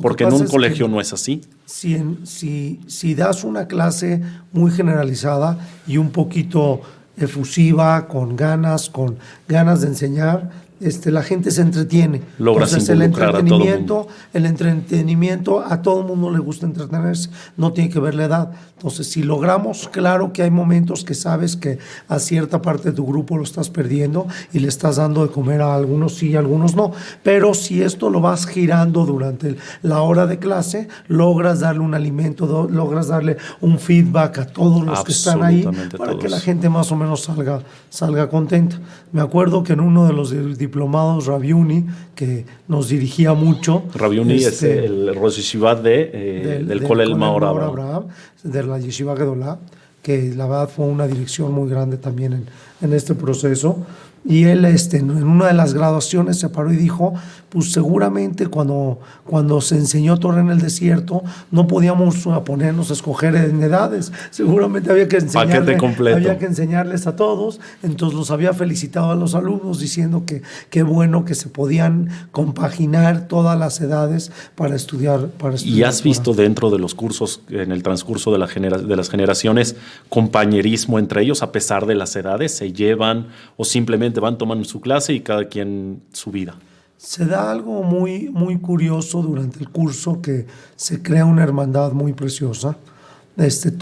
Porque en un colegio no es así. Si das una clase muy generalizada y un poquito efusiva, con ganas de enseñar, la gente se entretiene. Logras involucrar a todo el mundo. El entretenimiento, a todo el mundo le gusta entretenerse, no tiene que ver la edad. Entonces, si logramos, claro que hay momentos que sabes que a cierta parte de tu grupo lo estás perdiendo y le estás dando de comer a algunos sí y a algunos no. Pero si esto lo vas girando durante la hora de clase, logras darle un alimento, logras darle un feedback a todos los que están ahí para que la gente más o menos salga contenta. Me acuerdo que en uno de los diplomados Rabiuni, que nos dirigía mucho. Rabiuni es el Rosh Yeshiva del Kolel Maor Abraham, de la Yeshiva Gedolá, que la verdad fue una dirección muy grande también en este proceso. Y él en una de las graduaciones se paró y dijo, pues seguramente cuando se enseñó Torah en el desierto no podíamos ponernos a escoger en edades, seguramente había que enseñarles a todos. Entonces los había felicitado a los alumnos diciendo que qué bueno que se podían compaginar todas las edades para estudiar. ¿Y has visto dentro de los cursos, en el transcurso de las generaciones, compañerismo entre ellos a pesar de las edades? ¿Se llevan o simplemente van tomando su clase y cada quien su vida? Se da algo muy, muy curioso durante el curso, que se crea una hermandad muy preciosa.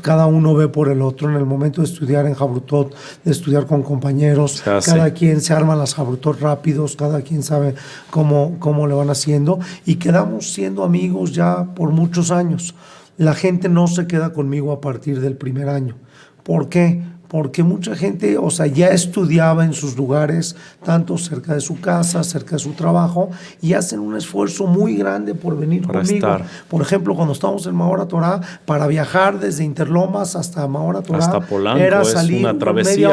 Cada uno ve por el otro. En el momento de estudiar en Jabrutot, de estudiar con compañeros, cada quien se arma las Jabrutot rápidos, cada quien sabe cómo le van haciendo, y quedamos siendo amigos ya por muchos años. La gente no se queda conmigo a partir del primer año. ¿Por qué? Porque mucha gente, ya estudiaba en sus lugares, tanto cerca de su casa, cerca de su trabajo, y hacen un esfuerzo muy grande por venir conmigo. Por ejemplo, cuando estábamos en Mahora Torah, para viajar desde Interlomas hasta Mahora Torah, hasta Polanco, era salir una travesía.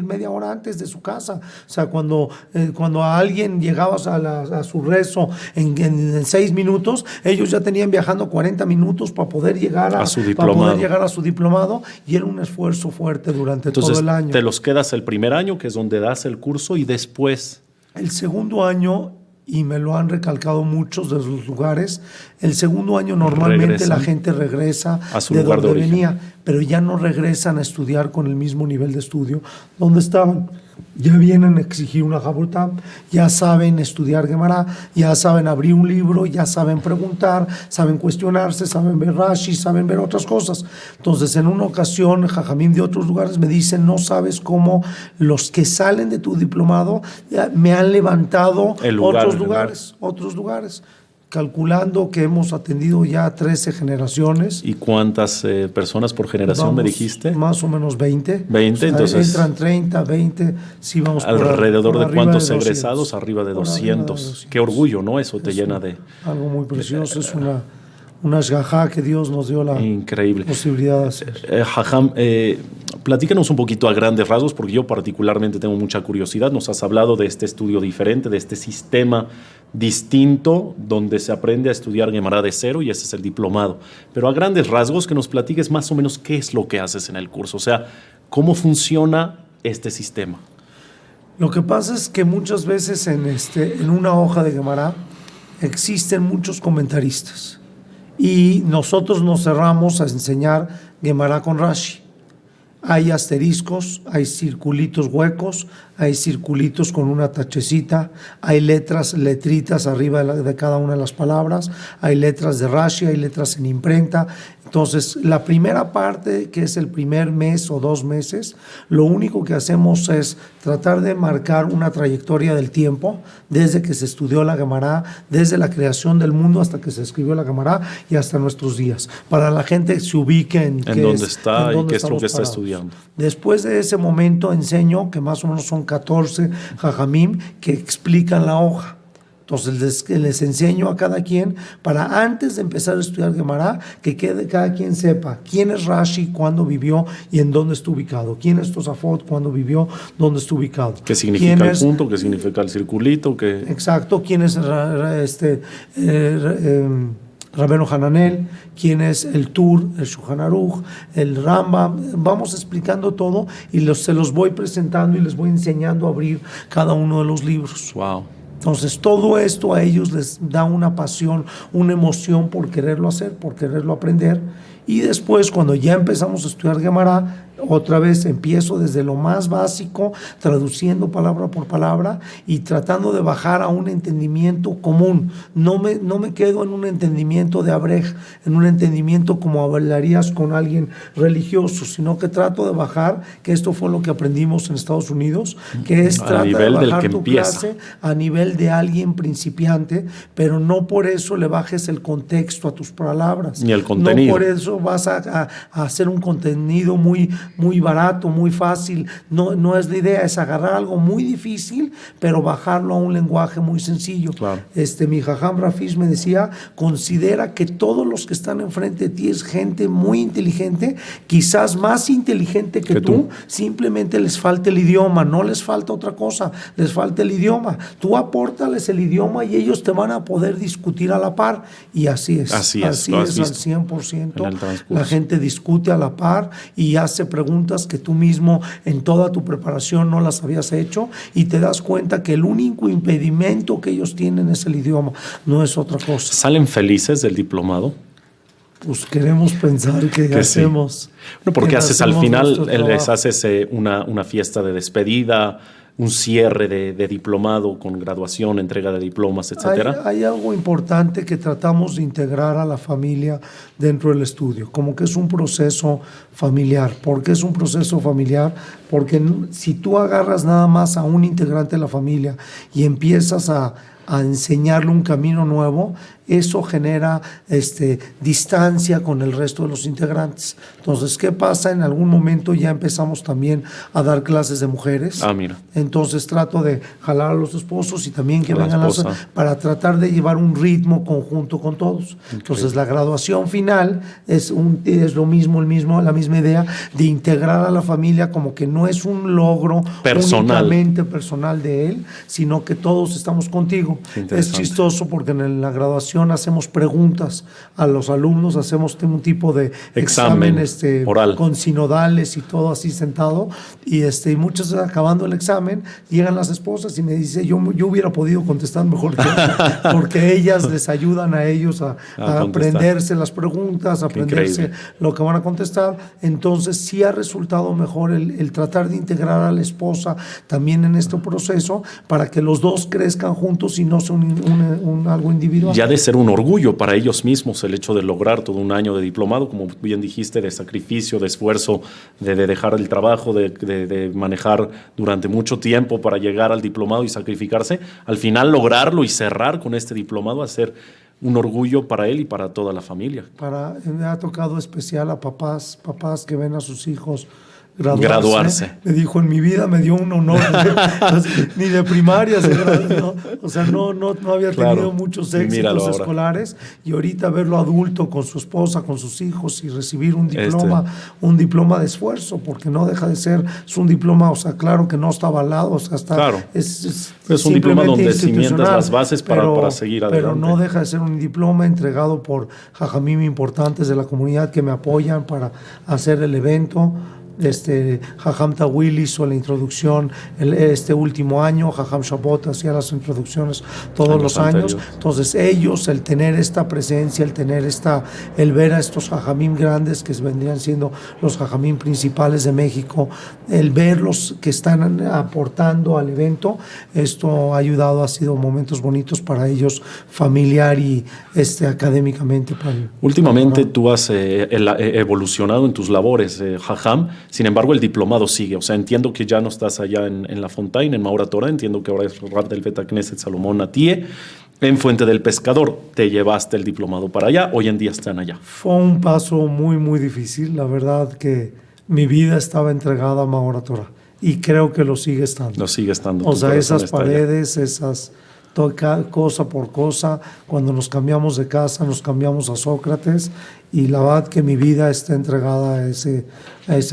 media hora antes de su casa. O sea, cuando a alguien llegabas a su rezo en 6 minutos, ellos ya tenían viajando 40 minutos para poder llegar a su diplomado, y era un esfuerzo fuerte durante todo el año. Te los quedas el primer año, que es donde das el curso, y después... El segundo año, y me lo han recalcado muchos de los lugares, el segundo año normalmente la gente regresa a su de lugar donde de origen. venía, pero ya no regresan a estudiar con el mismo nivel de estudio donde estaban. ya vienen a exigir una Jabutam, ya saben estudiar Gemara, ya saben abrir un libro, ya saben preguntar, saben cuestionarse, saben ver Rashi, saben ver otras cosas. Entonces, en una ocasión, Jajamim de otros lugares me dicen, no sabes cómo los que salen de tu diplomado me han levantado otros lugares. Calculando que hemos atendido ya 13 generaciones. ¿Y cuántas personas por generación me dijiste? Más o menos 20. 20, o sea, entonces. Entran 30, 20, sí vamos alrededor por de cuántos de egresados, arriba de 200. Qué orgullo, ¿no? Eso te llena de. Algo muy precioso, es una shgajá que Dios nos dio la increíble posibilidad de hacer. Jajam, platícanos un poquito a grandes rasgos, porque yo particularmente tengo mucha curiosidad. Nos has hablado de este estudio diferente, de este sistema distinto, donde se aprende a estudiar Gemara de cero, y ese es el diplomado. Pero a grandes rasgos, que nos platiques más o menos qué es lo que haces en el curso, o sea, cómo funciona este sistema. Lo que pasa es que muchas veces en una hoja de Gemara existen muchos comentaristas. Y nosotros nos cerramos a enseñar Gemara con Rashi. Hay asteriscos, hay circulitos huecos, hay circulitos con una tachecita, hay letritas arriba de cada una de las palabras, hay letras de Rashi, hay letras en imprenta. Entonces, la primera parte, que es el primer mes o 2 meses, lo único que hacemos es tratar de marcar una trayectoria del tiempo, desde que se estudió la Gemara, desde la creación del mundo hasta que se escribió la Gemara y hasta nuestros días, para la gente que se ubique en dónde está y qué es lo que está estudiando. Después de ese momento enseño, que más o menos son 14 jajamim que explican la hoja. Entonces les enseño a cada quien, para antes de empezar a estudiar Gemara, que cada quien sepa quién es Rashi, cuándo vivió y en dónde está ubicado. Quién es Tosafot, cuándo vivió, dónde está ubicado. ¿Qué significa el punto? ¿Qué significa el circulito? Exacto. ¿Quién es Rabbeinu Hananel? ¿Quién es el Tur, el Shulchan Aruch, el Rambam? Vamos explicando todo y se los voy presentando y les voy enseñando a abrir cada uno de los libros. Wow. Entonces, todo esto a ellos les da una pasión, una emoción por quererlo hacer, por quererlo aprender. Y después, cuando ya empezamos a estudiar Gemara, otra vez empiezo desde lo más básico, traduciendo palabra por palabra y tratando de bajar a un entendimiento común. No me quedo en un entendimiento de Abrej, en un entendimiento como hablarías con alguien religioso, sino que trato de bajar, que esto fue lo que aprendimos en Estados Unidos, que es trata de bajar tu clase a nivel de alguien principiante, pero no por eso le bajes el contexto a tus palabras. Ni el contenido. No por eso vas a hacer un contenido muy barato, muy fácil. No es la idea, es agarrar algo muy difícil, pero bajarlo a un lenguaje muy sencillo. Claro. Mi Jajam Rafish me decía, considera que todos los que están enfrente de ti es gente muy inteligente, quizás más inteligente que tú, simplemente les falta el idioma, no les falta otra cosa, les falta el idioma. Tú apórtales el idioma y ellos te van a poder discutir a la par, y así es. Así es al 100%. La gente discute a la par y hace preguntas que tú mismo en toda tu preparación no las habías hecho, y te das cuenta que el único impedimento que ellos tienen es el idioma, no es otra cosa. ¿Salen felices del diplomado? Pues queremos pensar que hacemos. Sí. No, porque haces al final, les haces una fiesta de despedida, un cierre de diplomado con graduación, entrega de diplomas, etcétera. Hay algo importante que tratamos de integrar a la familia dentro del estudio, como que es un proceso familiar. ¿Por qué es un proceso familiar? Porque si tú agarras nada más a un integrante de la familia y empiezas a enseñarle un camino nuevo, eso genera distancia con el resto de los integrantes. Entonces, ¿qué pasa? En algún momento ya empezamos también a dar clases de mujeres. Mira. Entonces trato de jalar a los esposos y también que vengan para tratar de llevar un ritmo conjunto con todos. Okay. Entonces, la graduación final es lo mismo, la misma idea de integrar a la familia, como que no es un logro únicamente personal de él, sino que todos estamos contigo. Es chistoso porque en la graduación evaluación hacemos preguntas a los alumnos, hacemos un tipo de examen oral con sinodales y todo así sentado, y muchas veces acabando el examen llegan las esposas y me dicen, yo hubiera podido contestar mejor que porque ellas les ayudan a ellos a aprenderse las preguntas, a aprenderse lo que van a contestar. Entonces sí ha resultado mejor el tratar de integrar a la esposa también en este proceso para que los dos crezcan juntos y no sea algo individual. Ya de ser un orgullo para ellos mismos el hecho de lograr todo un año de diplomado, como bien dijiste, de sacrificio, de esfuerzo, de dejar el trabajo, de manejar durante mucho tiempo para llegar al diplomado y sacrificarse, al final lograrlo y cerrar con este diplomado, hacer un orgullo para él y para toda la familia. Me ha tocado especial a papás que ven a sus hijos graduarse. Me dijo, en mi vida me dio un honor, ni de primaria se graduó, ¿no? O sea, no había tenido muchos éxitos escolares, y ahorita verlo adulto con su esposa, con sus hijos, y recibir un diploma de esfuerzo, porque no deja de ser, es un diploma, o sea, claro que no está avalado, o sea, es un diploma donde cimientas las bases para seguir adelante. Pero no deja de ser un diploma entregado por jajamim importantes de la comunidad que me apoyan para hacer el evento. Jajam Tawil hizo la introducción este último año, Jajam Shabot hacía las introducciones todos los años. Entonces ellos, el tener esta presencia, el ver a estos jajamim grandes que vendrían siendo los jajamim principales de México, el verlos que están aportando al evento, esto ha ayudado, ha sido momentos bonitos para ellos, familiar y académicamente. Últimamente tú has evolucionado en tus labores, Jajam. Sin embargo, el diplomado sigue. O sea, entiendo que ya no estás allá en La Fontaine, en Maura Torah. Entiendo que ahora es Rab del Bet Knesset Salomón Natie. En Fuente del Pescador te llevaste el diplomado para allá. Hoy en día están allá. Fue un paso muy, muy difícil. La verdad que mi vida estaba entregada a Maura Torah. Y creo que lo sigue estando. Lo sigue estando. O sea, esas paredes, cosa por cosa, cuando nos cambiamos de casa, nos cambiamos a Sócrates, y la verdad que mi vida está entregada a ese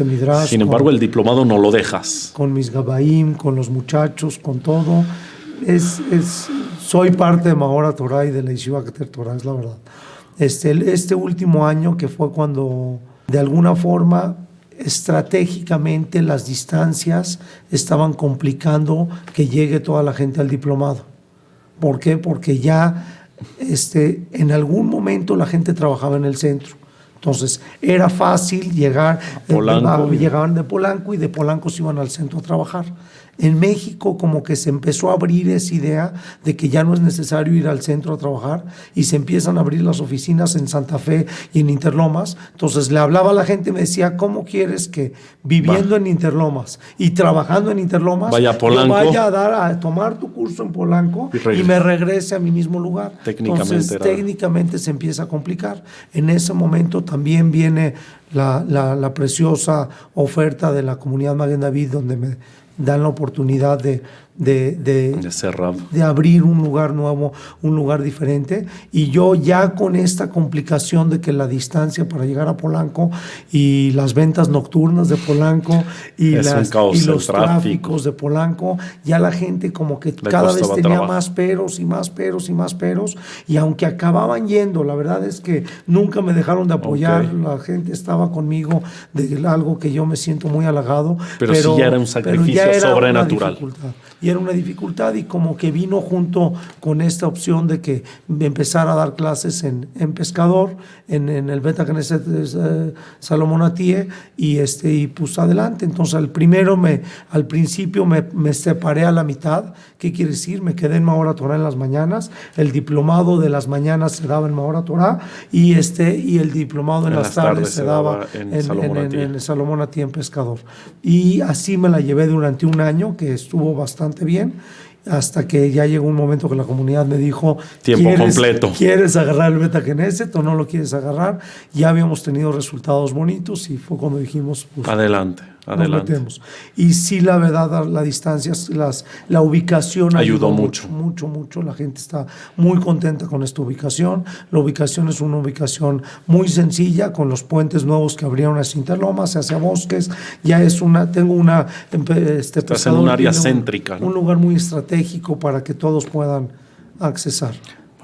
midrash. Sin embargo, el diplomado no lo dejas. Con mis gabaim, con los muchachos, con todo. Soy parte de Maora Torah y de la Yeshiva Keter Torah, es la verdad. Este último año, que fue cuando de alguna forma estratégicamente las distancias estaban complicando que llegue toda la gente al diplomado. ¿Por qué? Porque ya en algún momento la gente trabajaba en el centro. Entonces era fácil llegar, llegaban de Polanco y de Polanco se iban al centro a trabajar. En México como que se empezó a abrir esa idea de que ya no es necesario ir al centro a trabajar, y se empiezan a abrir las oficinas en Santa Fe y en Interlomas. Entonces le hablaba a la gente y me decía, ¿cómo quieres que viviendo en Interlomas y trabajando en Interlomas vaya a tomar tu curso en Polanco y me regrese a mi mismo lugar? Entonces técnicamente se empieza a complicar. En ese momento también viene la preciosa oferta de la comunidad Maguen David, donde me dan la oportunidad de abrir un lugar nuevo, un lugar diferente, y yo ya con esta complicación de que la distancia para llegar a Polanco y las ventas nocturnas de Polanco y los tráficos de Polanco, ya la gente como que cada vez tenía más peros y más peros y más peros, y aunque acababan yendo, la verdad es que nunca me dejaron de apoyar. La gente estaba conmigo de algo que yo me siento muy halagado, pero sí ya era un sacrificio sobrenatural. Y era una dificultad, y como que vino junto con esta opción de que empezar a dar clases en Pescador, en el Bet Knesset Salomón Natie, y pues adelante. Entonces al principio me separé a la mitad. ¿Qué quiere decir? Me quedé en Maora Torah en las mañanas, el diplomado de las mañanas se daba en Maora Torah, y el diplomado en las tardes se daba en Salomón Natie en Pescador. Y así me la llevé durante un año, que estuvo bastante bien, hasta que ya llegó un momento que la comunidad me dijo, tiempo completo. ¿Quieres agarrar el Bet Knesset o no lo quieres agarrar? Ya habíamos tenido resultados bonitos, y fue cuando dijimos, pues, adelante. Nos metemos. Y sí, la verdad, la distancia, la ubicación ayudó mucho. La gente está muy contenta con esta ubicación. La ubicación es una ubicación muy sencilla, con los puentes nuevos que abrieron hacia Interlomas, hacia Bosques. Ya es estás en un área céntrica, ¿no? Un lugar muy estratégico para que todos puedan accesar.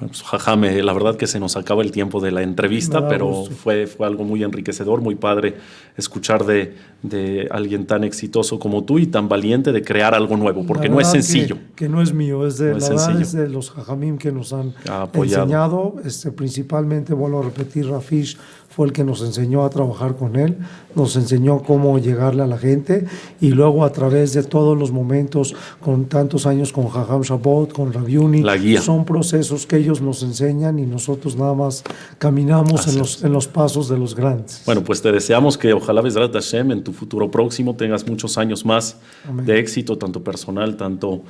Pues, Jajam, la verdad que se nos acaba el tiempo de la entrevista, pero fue algo muy enriquecedor, muy padre escuchar de alguien tan exitoso como tú y tan valiente de crear algo nuevo, porque no es sencillo. Que no es mío, es de, no la verdad es de los Jajamim que nos han enseñado. Principalmente, vuelvo a repetir, Rafish fue el que nos enseñó a trabajar con él, nos enseñó cómo llegarle a la gente, y luego a través de todos los momentos, con tantos años con Jajam Shabbat, con Rabiuni, la guía. Son procesos que ellos nos enseñan y nosotros nada más caminamos en los pasos de los grandes. Bueno, pues te deseamos que ojalá Bezrat Hashem en tu futuro próximo tengas muchos años más Amén. De éxito, tanto personal, tanto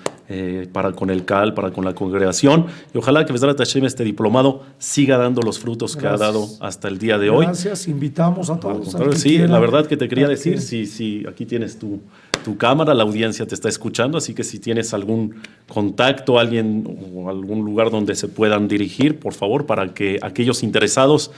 para con el CAL, para con la congregación, y ojalá que Bezrat Hashem este diplomado siga dando los frutos Gracias. Que ha dado hasta el día de hoy. Gracias, invitamos a todos. Sí, la verdad que te quería decir, sí, aquí tienes tu cámara, la audiencia te está escuchando, así que si tienes algún contacto, alguien o algún lugar donde se puedan dirigir, por favor, para que aquellos interesados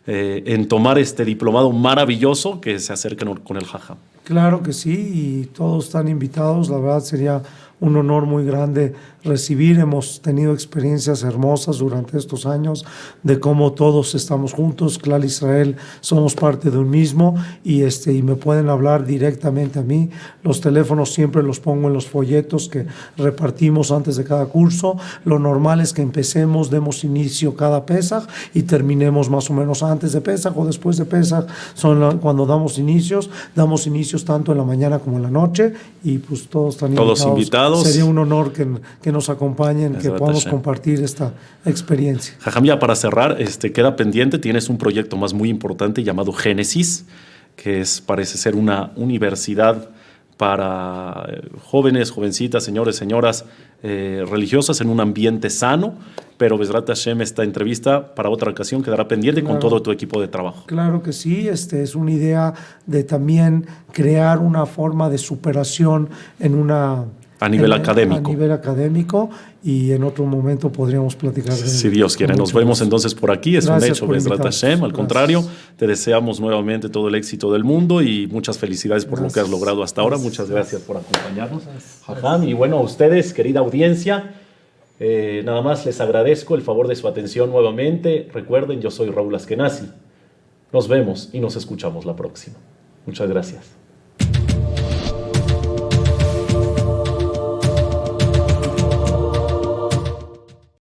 en tomar este diplomado maravilloso, que se acerquen con el Jajam. Claro que sí, y todos están invitados. La verdad sería un honor muy grande recibir. Hemos tenido experiencias hermosas durante estos años de cómo todos estamos juntos. Clal Israel, somos parte de un mismo, y me pueden hablar directamente a mí. Los teléfonos siempre los pongo en los folletos que repartimos antes de cada curso. Lo normal es que empecemos, demos inicio cada Pesaj y terminemos más o menos antes de Pesaj o después de Pesaj. Cuando damos inicios tanto en la mañana como en la noche, y pues todos están invitados. Sería un honor que nos acompañen, que podamos compartir esta experiencia. Jajam, ya para cerrar, queda pendiente, tienes un proyecto más muy importante llamado Génesis, que parece ser una universidad para jóvenes, jovencitas, señores, señoras religiosas en un ambiente sano, pero Bezrat Hashem, esta entrevista para otra ocasión quedará pendiente con todo tu equipo de trabajo. Claro que sí, es una idea de también crear una forma de superación a nivel académico, y en otro momento podríamos platicar de si Dios quiere. Nos vemos entonces por aquí. Es un hecho, Bezrat Hashem. Al contrario, te deseamos nuevamente todo el éxito del mundo y muchas felicidades por lo que has logrado hasta ahora. Muchas gracias por acompañarnos, Jajam. Y bueno, a ustedes, querida audiencia, nada más les agradezco el favor de su atención nuevamente. Recuerden, yo soy Raúl Askenazi. Nos vemos y nos escuchamos la próxima. Muchas gracias.